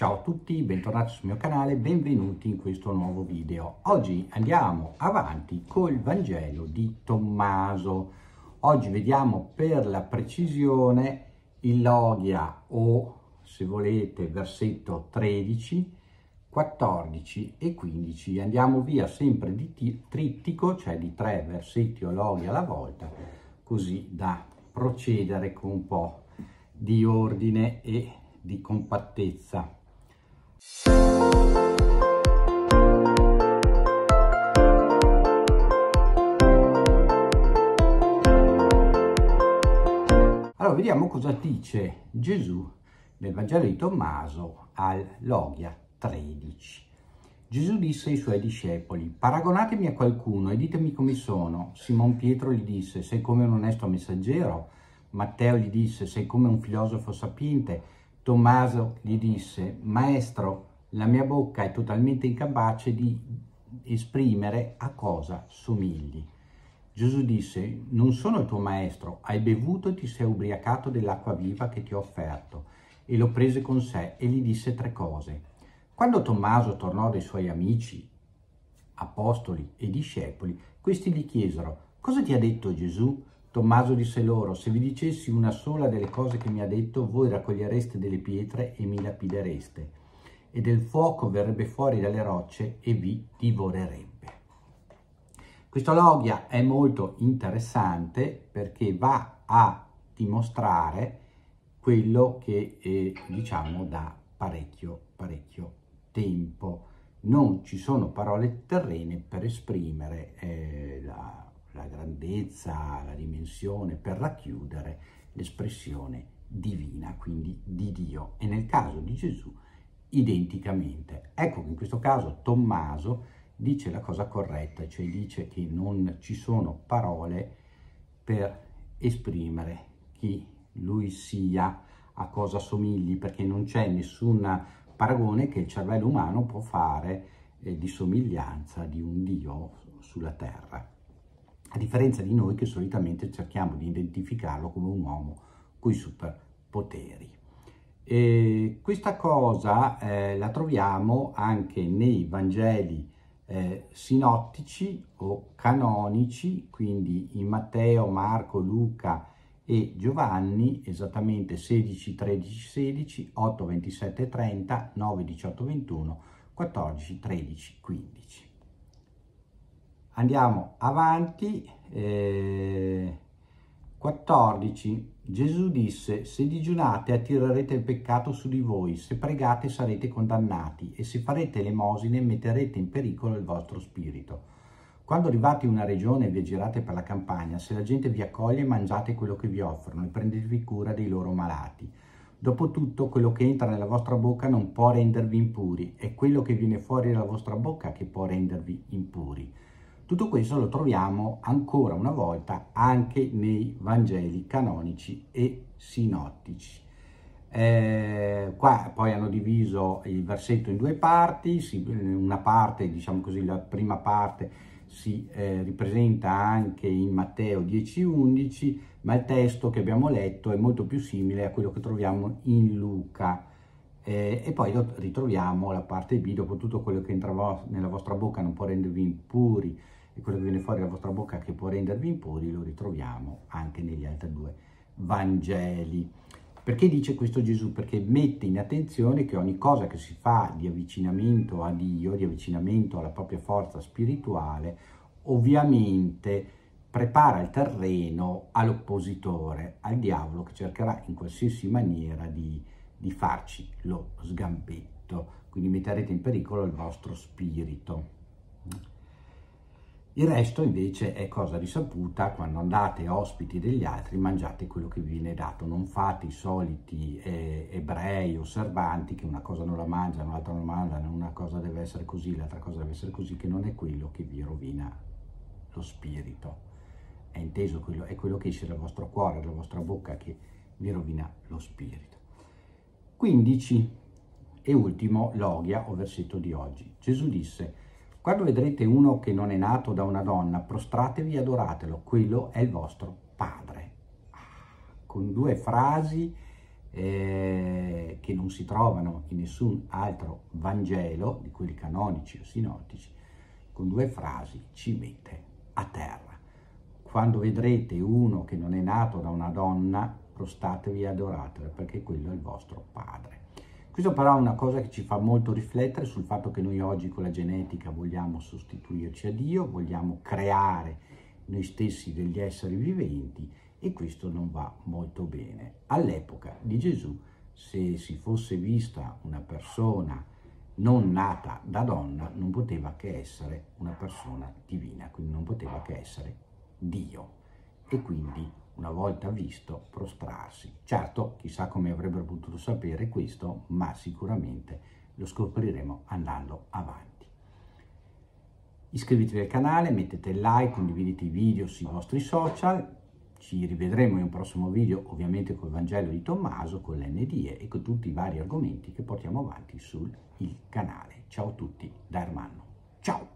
Ciao a tutti, bentornati sul mio canale, benvenuti in questo nuovo video. Oggi andiamo avanti col Vangelo di Tommaso. Oggi vediamo per la precisione il Logia o, se volete, versetto 13, 14 e 15. Andiamo via sempre di trittico, cioè di 3 versetti o Logia alla volta, così da procedere con un po' di ordine e di compattezza. Allora, vediamo cosa dice Gesù nel Vangelo di Tommaso al Logia 13. Gesù disse ai suoi discepoli: paragonatemi a qualcuno e ditemi come sono. Simon Pietro gli disse: sei come un onesto messaggero. Matteo gli disse: sei come un filosofo sapiente. Tommaso gli disse: maestro, la mia bocca è totalmente incapace di esprimere a cosa somigli. Gesù disse: non sono il tuo maestro, hai bevuto e ti sei ubriacato dell'acqua viva che ti ho offerto. E lo prese con sé e gli disse 3 cose. Quando Tommaso tornò dai suoi amici, apostoli e discepoli, questi gli chiesero: cosa ti ha detto Gesù? Tommaso disse loro: se vi dicessi una sola delle cose che mi ha detto, voi raccogliereste delle pietre e mi lapidereste, e del fuoco verrebbe fuori dalle rocce e vi divorerebbe. Questo Logia è molto interessante perché va a dimostrare quello che diciamo da parecchio tempo. Non ci sono parole terrene per esprimere la grandezza, la dimensione, per racchiudere l'espressione divina, quindi di Dio, e nel caso di Gesù identicamente. Ecco che in questo caso Tommaso dice la cosa corretta, cioè dice che non ci sono parole per esprimere chi lui sia, a cosa somigli, perché non c'è nessun paragone che il cervello umano può fare di somiglianza di un Dio sulla terra, a differenza di noi che solitamente cerchiamo di identificarlo come un uomo coi superpoteri. E questa cosa la troviamo anche nei Vangeli sinottici o canonici, quindi in Matteo, Marco, Luca e Giovanni, esattamente 16, 13, 16, 8, 27, 30, 9, 18, 21, 14, 13, 15. Andiamo avanti. 14. Gesù disse: se digiunate attirerete il peccato su di voi, se pregate sarete condannati, e se farete elemosine metterete in pericolo il vostro spirito. Quando arrivate in una regione e viaggerate per la campagna, se la gente vi accoglie, mangiate quello che vi offrono e prendetevi cura dei loro malati. Dopotutto, quello che entra nella vostra bocca non può rendervi impuri, è quello che viene fuori dalla vostra bocca che può rendervi impuri. Tutto questo lo troviamo ancora una volta anche nei Vangeli canonici e sinottici. Qua poi hanno diviso il versetto in 2 parti, una parte, diciamo così, la prima parte si ripresenta anche in Matteo 10-11, ma il testo che abbiamo letto è molto più simile a quello che troviamo in Luca. E poi ritroviamo la parte B: dopo tutto quello che entra nella vostra bocca non può rendervi impuri, e quello che viene fuori dalla vostra bocca che può rendervi impuri, lo ritroviamo anche negli altri 2 Vangeli. Perché dice questo Gesù? Perché mette in attenzione che ogni cosa che si fa di avvicinamento a Dio, di avvicinamento alla propria forza spirituale, ovviamente prepara il terreno all'oppositore, al diavolo, che cercherà in qualsiasi maniera di farci lo sgambetto. Quindi metterete in pericolo il vostro spirito. Il resto invece è cosa risaputa: quando andate ospiti degli altri mangiate quello che vi viene dato, non fate i soliti ebrei osservanti che una cosa non la mangiano, l'altra non la mangiano, una cosa deve essere così, l'altra cosa deve essere così, che non è quello che vi rovina lo spirito. È inteso è quello che esce dal vostro cuore, dalla vostra bocca, che vi rovina lo spirito. 15 e ultimo Logia o versetto di oggi. Gesù disse: quando vedrete uno che non è nato da una donna, prostratevi e adoratelo, quello è il vostro Padre. Con 2 frasi che non si trovano in nessun altro Vangelo, di quelli canonici o sinottici, con 2 frasi ci mette a terra. Quando vedrete uno che non è nato da una donna, prostratevi e adoratelo, perché quello è il vostro padre. Questo però è una cosa che ci fa molto riflettere sul fatto che noi oggi con la genetica vogliamo sostituirci a Dio, vogliamo creare noi stessi degli esseri viventi, e questo non va molto bene. All'epoca di Gesù, se si fosse vista una persona non nata da donna, non poteva che essere una persona divina, quindi non poteva che essere Dio. E quindi, una volta visto, prostrarsi. Certo, chissà come avrebbero potuto sapere questo, ma sicuramente lo scopriremo andando avanti. Iscrivetevi al canale, mettete like, condividete i video sui vostri social. Ci rivedremo in un prossimo video, ovviamente col Vangelo di Tommaso, con l'NDE e con tutti i vari argomenti che portiamo avanti sul canale. Ciao a tutti da Ermanno. Ciao!